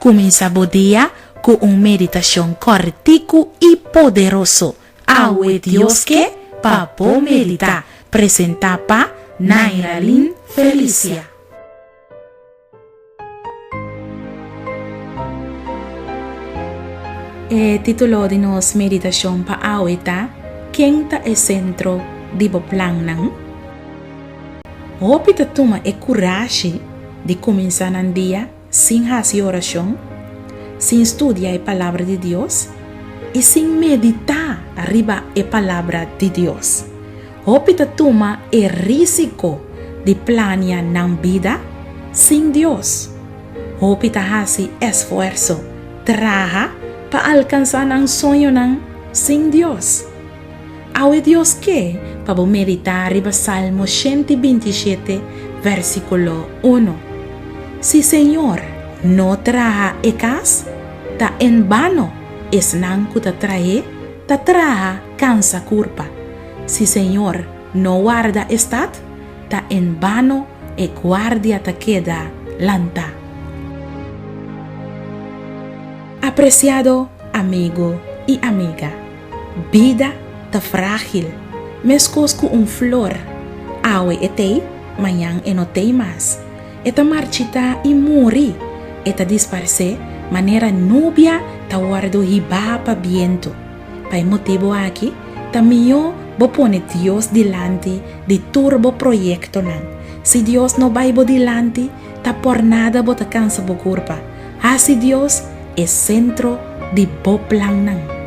Comenzamos día con una meditación cortico y poderoso. Awe Dios que papo medita. Presenta pa Nairalyn Felicia. El título de nuestra meditación pa aweta, ¿quién ta el centro de bo plan nang? Hopi ta toma e courage de comenzar el día sin hacer oración, sin estudiar la palabra de Dios y sin meditar arriba la palabra de Dios. Hopi ta toma el riesgo de planear la vida sin Dios. Hopi ta hace esfuerzo, trabaja para alcanzar un sueño sin Dios. Awe Dios que para meditar arriba Salmo 127 versículo 1. Si Señor no traja ekas, ta en vano es nan que ta trae, ta traja cansa culpa. Si Señor no guarda estat, ta en vano e guardia ta queda lanta. Apreciado amigo y amiga, vida ta frágil, mescos con un flor, awe etei, mañana enotei más. Eta marchita y muri, eta disparse manera nubia ta guardo hiba pa viento. Pa motivo aquí, también bo pone Dios delante de turbo proyecto nan. Si Dios no va bo delante, ta por nada bo ta cansa bo curpa. Así Dios es centro de bo plan nan.